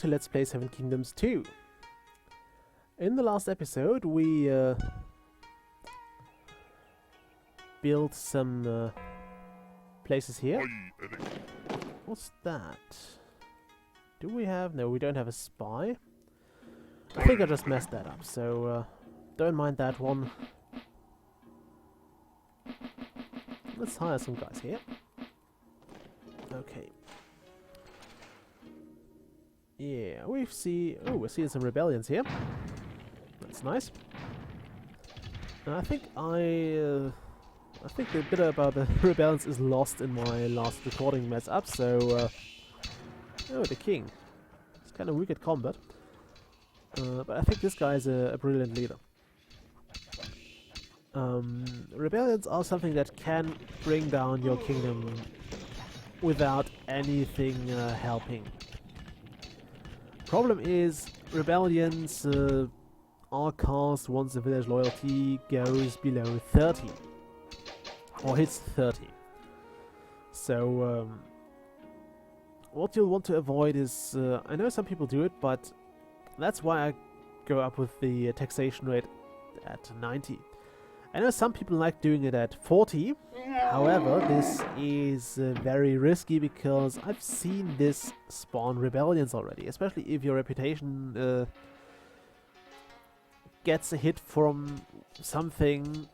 to Let's Play Seven Kingdoms 2. In the last episode we built some places here. What's that? Do we have... No, we don't have a spy. I think I just messed that up, so don't mind that one. Let's hire some guys here. Okay. Yeah, we're seeing some rebellions here. That's nice. And I think the bit about the rebellions is lost in my last recording mess up, so oh, the king. It's kind of weak at combat. But I think this guy is a brilliant leader. Rebellions are something that can bring down your kingdom without anything helping. Problem is, rebellions are cast once the village loyalty goes below 30. Or hits 30. So, what you'll want to avoid is... I know some people do it, but that's why I go up with the taxation rate at 90. I know some people like doing it at 40. However, this is very risky because I've seen this spawn rebellions already, especially if your reputation gets a hit from something.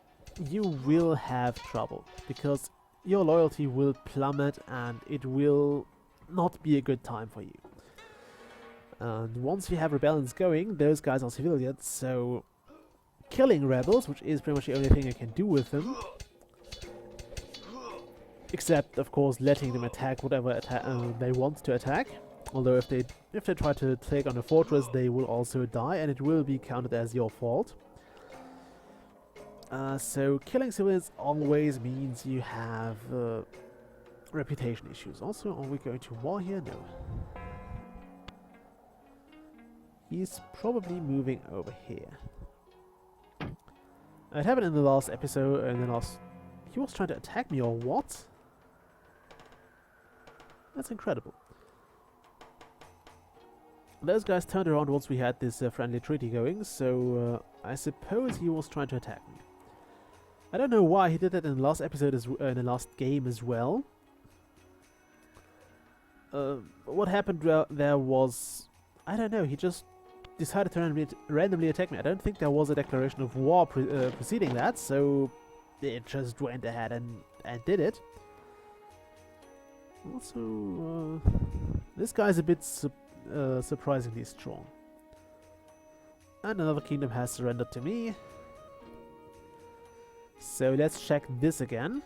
You will have trouble because your loyalty will plummet and it will not be a good time for you. And once you have rebellions going, those guys are civilians, so killing rebels, which is pretty much the only thing I can do with them, except of course letting them attack whatever they want to attack. Although if they try to take on a fortress, they will also die, and it will be counted as your fault. So killing civilians always means you have reputation issues. Also, are we going to war here? No. He's probably moving over here. It happened in the last episode, and then he was trying to attack me, or what? That's incredible. Those guys turned around once we had this friendly treaty going, so I suppose he was trying to attack me. I don't know why he did that in the last episode, in the last game as well. What happened there was... I don't know, he just decided to randomly attack me. I don't think there was a declaration of war preceding that, so it just went ahead and did it. Also, this guy's a bit surprisingly strong. And another kingdom has surrendered to me. So let's check this again.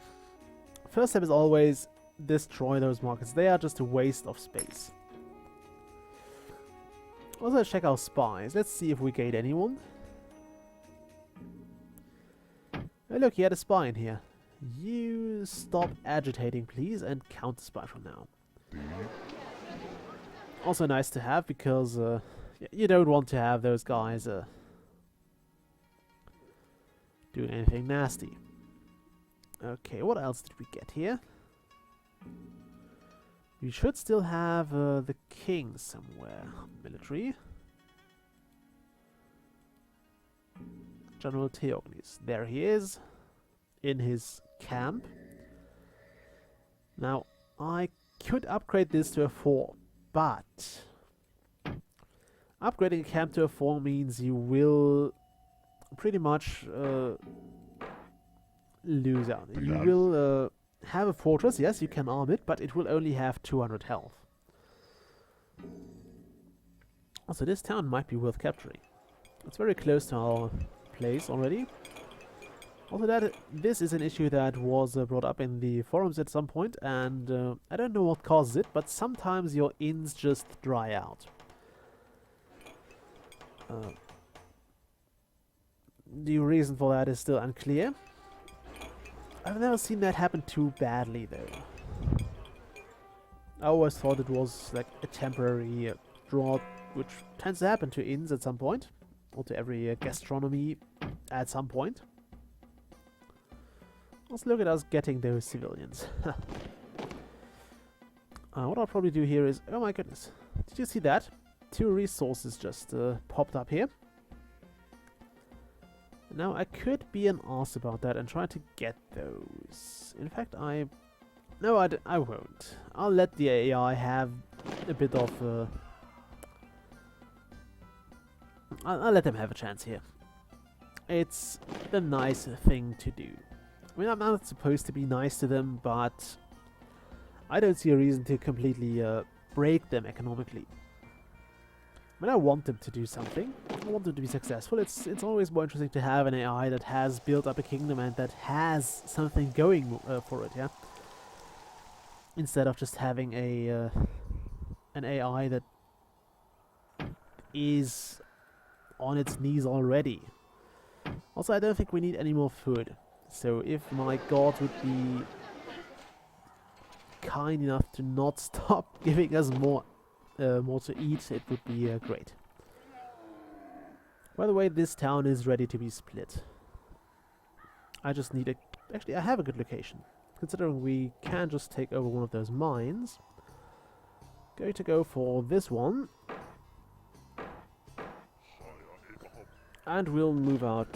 First step is always destroy those markets. They are just a waste of space. Also, let's check our spies. Let's see if we gain anyone. Oh look, he had a spy in here. You stop agitating, please, and count the spy from now. Also nice to have, because you don't want to have those guys doing anything nasty. Okay, what else did we get here? We should still have the king somewhere. Military. General Theognis. There he is. In his camp. Now, I could upgrade this to a 4. But upgrading a camp to a 4 means you will pretty much lose out. You will have a fortress, yes, you can arm it, but it will only have 200 health. Also, this town might be worth capturing. It's very close to our place already. Also, this is an issue that was brought up in the forums at some point, and I don't know what causes it, but sometimes your inns just dry out. The reason for that is still unclear. I've never seen that happen too badly, though. I always thought it was like a temporary drought, which tends to happen to inns at some point, or to every gastronomy at some point. Let's look at us getting those civilians. What I'll probably do here is... Oh my goodness. Did you see that? 2 resources just popped up here. Now I could be an ass about that and try to get those. In fact, no, I won't. I'll let the AI have a bit of I'll let them have a chance here. It's the nice thing to do. I mean, I'm not supposed to be nice to them, but I don't see a reason to completely break them economically. I mean, I want them to do something. I want them to be successful. It's always more interesting to have an AI that has built up a kingdom and that has something going for it, yeah? Instead of just having a an AI that is on its knees already. Also, I don't think we need any more food. So if my god would be kind enough to not stop giving us more to eat, it would be great. By the way, this town is ready to be split. I just need a... Actually, I have a good location. Considering we can just take over one of those mines. Going to go for this one. And we'll move out...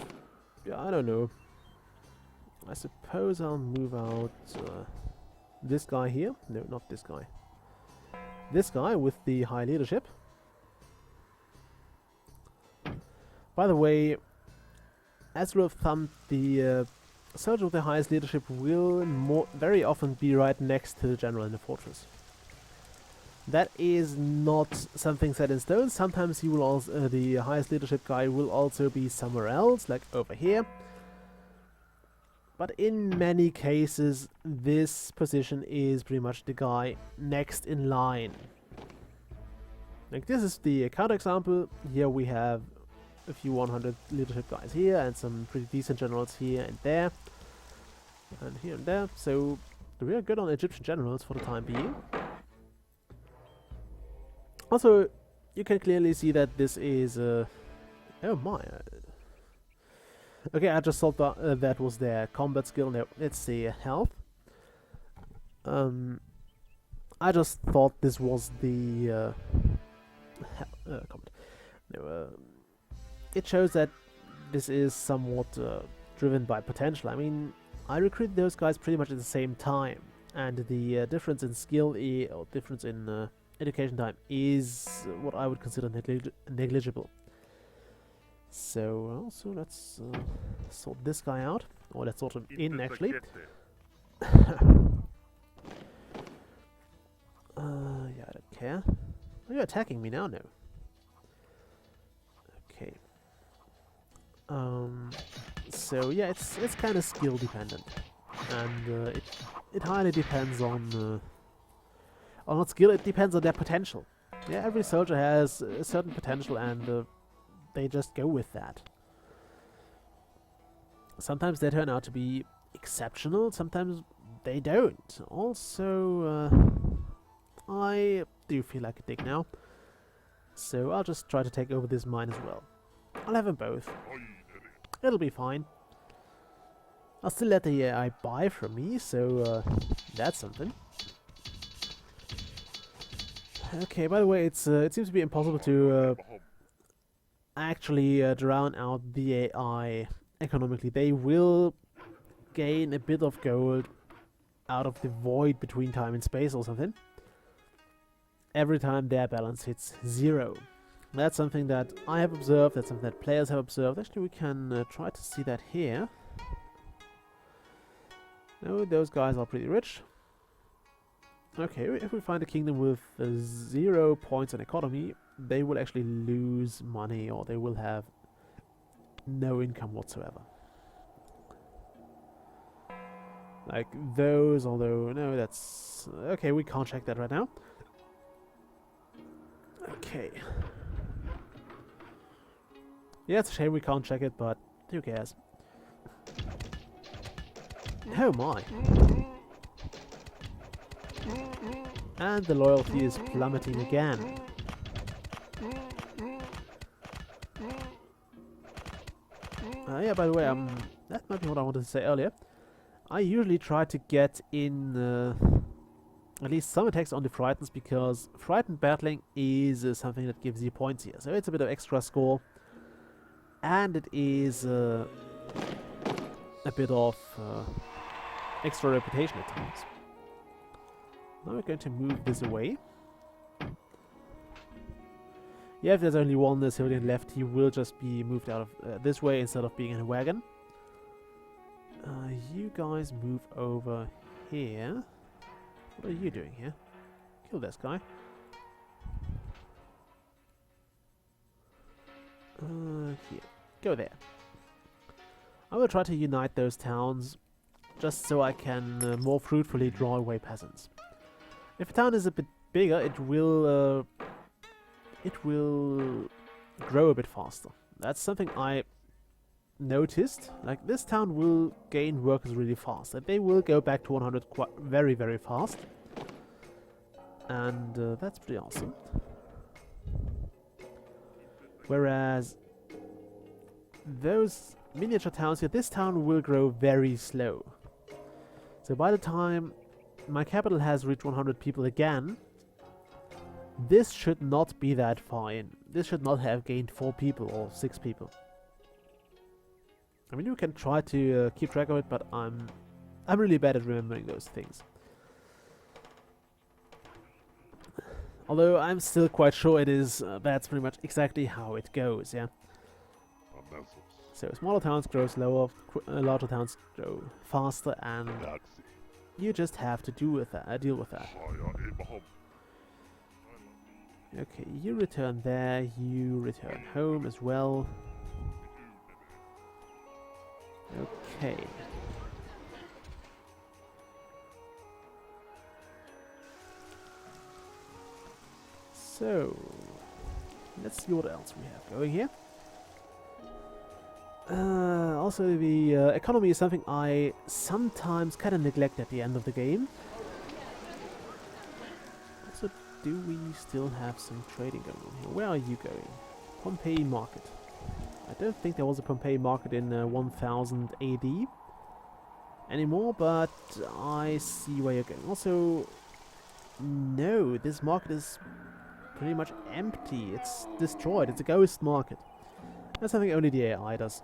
Yeah, I don't know. I suppose I'll move out this guy here. No, not this guy. This guy with the high leadership. By the way, as rule of thumb, the soldier with the highest leadership will very often be right next to the general in the fortress. That is not something set in stone. Sometimes he will also, the highest leadership guy will also be somewhere else, like over here. But in many cases, this position is pretty much the guy next in line. Like this is the counterexample. Here we have a few 100 leadership guys here and some pretty decent generals here and there. And here and there. So we are good on Egyptian generals for the time being. Also, you can clearly see that this is... oh my... okay, I just thought that, that was their combat skill. No, it's the health. I just thought this was the combat. No, it shows that this is somewhat driven by potential. I mean, I recruited those guys pretty much at the same time, and the difference in skill or difference in education time is what I would consider negligible. So also let's sort this guy out, or let's sort him in actually. Yeah, I don't care. Are you attacking me now? No. Okay. So yeah, it's kind of skill dependent, and it highly depends on not skill. It depends on their potential. Yeah, every soldier has a certain potential, and they just go with that. Sometimes they turn out to be exceptional, sometimes they don't. Also, I do feel like a dick now, so I'll just try to take over this mine as well. I'll have them both. It'll be fine. I'll still let the AI buy from me, so that's something. Okay, by the way, it seems to be impossible to actually drown out the AI economically. They will gain a bit of gold out of the void between time and space or something every time their balance hits 0. That's something that I have observed, that's something that players have observed. Actually, we can try to see that here. No, those guys are pretty rich. Okay, if we find a kingdom with 0 points in economy, they will actually lose money, or they will have no income whatsoever. Like those, although no, that's... okay, we can't check that right now. Okay. Yeah, it's a shame we can't check it, but who cares? Oh my! And the loyalty is plummeting again. Yeah, by the way, that might be what I wanted to say earlier. I usually try to get in at least some attacks on the Frightens, because Frightened battling is something that gives you points here. So it's a bit of extra score, and it is a bit of extra reputation at times. Now we're going to move this away. Yeah, if there's only one civilian left, he will just be moved out of this way instead of being in a wagon. You guys move over here. What are you doing here? Kill this guy. Here. Go there. I will try to unite those towns just so I can more fruitfully draw away peasants. If a town is a bit bigger, it will grow a bit faster. That's something I noticed. Like, this town will gain workers really fast, and they will go back to 100 very, very fast. And that's pretty awesome. Whereas those miniature towns here, this town will grow very slow. So by the time my capital has reached 100 people again, this should not be that far in. This should not have gained 4 people or 6 people. I mean, you can try to keep track of it, but I'm really bad at remembering those things. Although I'm still quite sure it is, that's pretty much exactly how it goes, yeah? So smaller towns grow slower, larger towns grow faster, and you just have to deal with that. Okay, you return there, you return home as well. Okay. So, let's see what else we have going here. Also, the economy is something I sometimes kind of neglect at the end of the game. Also, do we still have some trading going on here? Where are you going? Pompeii Market. I don't think there was a Pompeii Market in 1000 AD anymore, but I see where you're going. Also, no, this market is pretty much empty. It's destroyed. It's a ghost market. That's something only the AI does.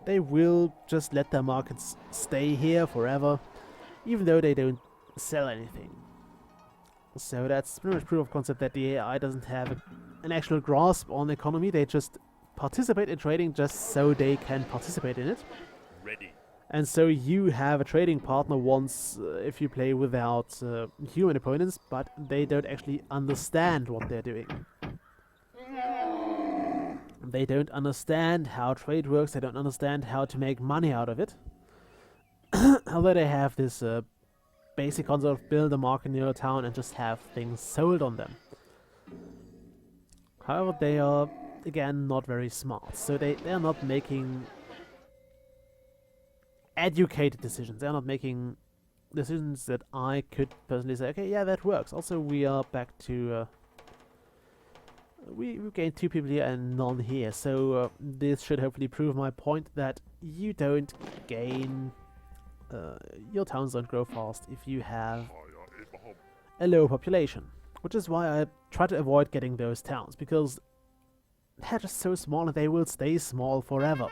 They will just let their markets stay here forever, even though they don't sell anything. So that's pretty much proof of concept that the AI doesn't have an actual grasp on the economy. They just participate in trading just so they can participate in it. Ready. And so you have a trading partner once if you play without human opponents, but they don't actually understand what they're doing. They don't understand how trade works, they don't understand how to make money out of it. Although they have this basic concept of build a market in your town and just have things sold on them. However, they are, again, not very smart. So they're not making educated decisions. They're not making decisions that I could personally say, okay, yeah, that works. Also, we are back to... we gained 2 people here and none here. So this should hopefully prove my point that you don't gain... your towns don't grow fast if you have a low population. Which is why I try to avoid getting those towns, because they're just so small and they will stay small forever.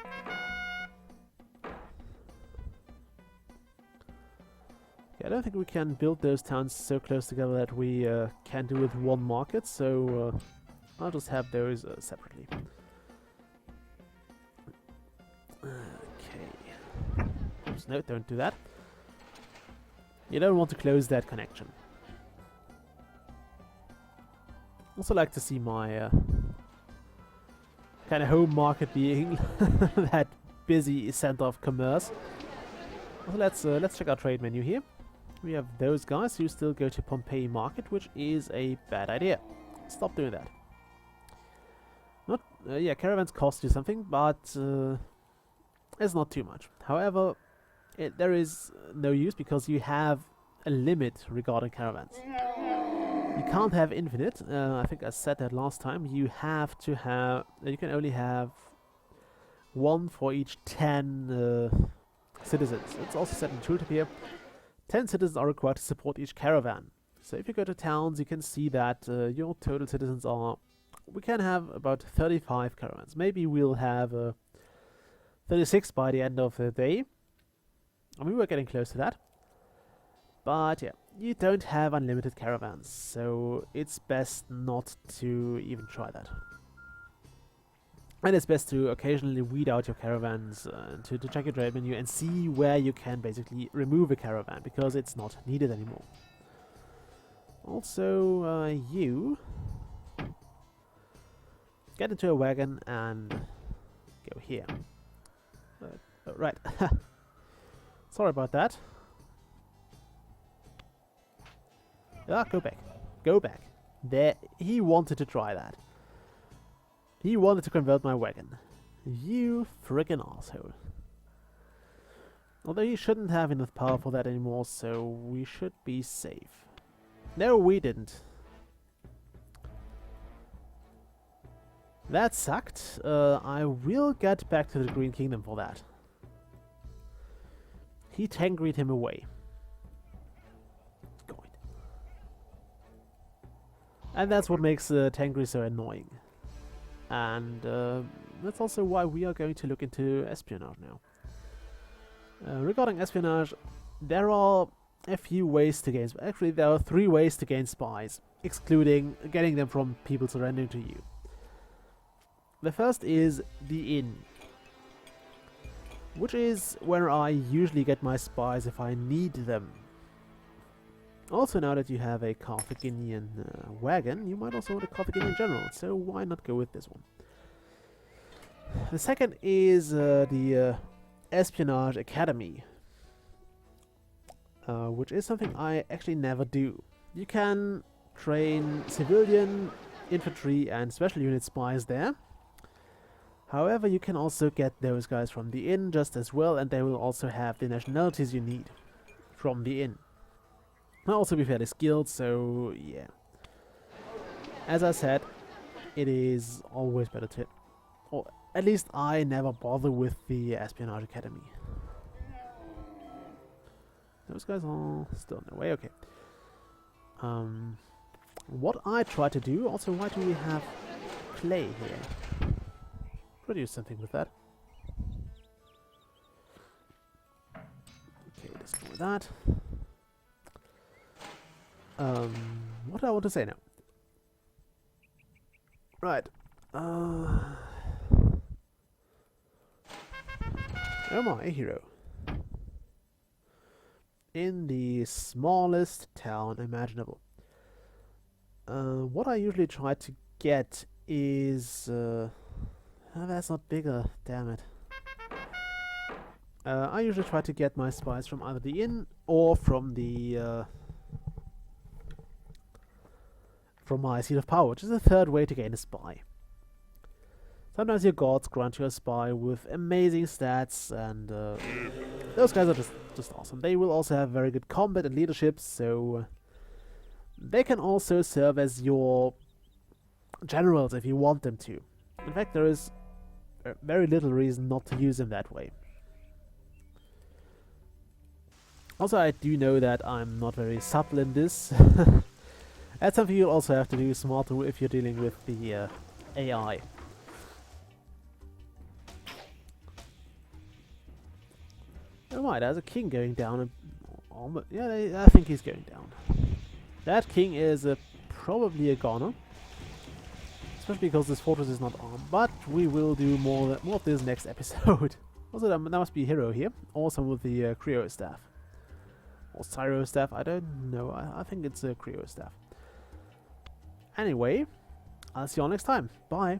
I don't think we can build those towns so close together that we can do with one market, so I'll just have those separately. Okay. Oops, no, don't do that. You don't want to close that connection. Also like to see my kind of home market being that busy center of commerce. Also, let's check our trade menu here. We have those guys who still go to Pompeii Market, which is a bad idea. Stop doing that. Yeah, caravans cost you something, but it's not too much. However, there is no use because you have a limit regarding caravans. You can't have infinite. I think I said that last time. You have to have... you can only have 1 for each 10 citizens. It's also set in tooltip here. 10 citizens are required to support each caravan. So if you go to towns, you can see that your total citizens are... We can have about 35 caravans. Maybe we'll have 36 by the end of the day. I mean, we're getting close to that. But yeah, you don't have unlimited caravans, so it's best not to even try that. And it's best to occasionally weed out your caravans to check your trade menu and see where you can basically remove a caravan, because it's not needed anymore. Also, you get into a wagon and go here. Right. Sorry about that. Ah, go back. Go back. There. He wanted to try that. He wanted to convert my wagon. You frickin' asshole. Although he shouldn't have enough power for that anymore, so we should be safe. No, we didn't. That sucked. I will get back to the Green Kingdom for that. He Tengrrri'd him away. And that's what makes Tengrrrri so annoying. And that's also why we are going to look into espionage now. Regarding espionage, there are a few ways to gain... Actually, there are 3 ways to gain spies, excluding getting them from people surrendering to you. The first is the inn, which is where I usually get my spies if I need them. Also, now that you have a Carthaginian wagon, you might also want a Carthaginian general, so why not go with this one? The second is the Espionage Academy, which is something I actually never do. You can train civilian, infantry and special unit spies there. However, you can also get those guys from the inn just as well, and they will also have the nationalities you need from the inn. They'll also be fairly skilled, so yeah. As I said, it is always better to... Or at least I never bother with the Espionage Academy. Those guys are still in the way, okay. What I try to do... Also, why do we have clay here? Produce something with that. Okay, destroy that. What do I want to say now? Right. Oh my, a hero. In the smallest town imaginable. What I usually try to get is... oh, that's not bigger, damn it. I usually try to get my spies from either the inn or from the... from my seat of power, which is the third way to gain a spy. Sometimes your gods grant you a spy with amazing stats, and those guys are just awesome. They will also have very good combat and leadership, so they can also serve as your generals if you want them to. In fact, there is very little reason not to use them that way. Also, I do know that I'm not very subtle in this. That's something you'll also have to do smarter if you're dealing with the AI. Oh my, there's a king going down. Yeah, I think he's going down. That king is probably a goner. Especially because this fortress is not armed. But we will do more of this next episode. Also, there must be a hero here. Or some with the Creo staff. Or Cyro staff, I don't know. I think it's a Creo staff. Anyway, I'll see you all next time. Bye.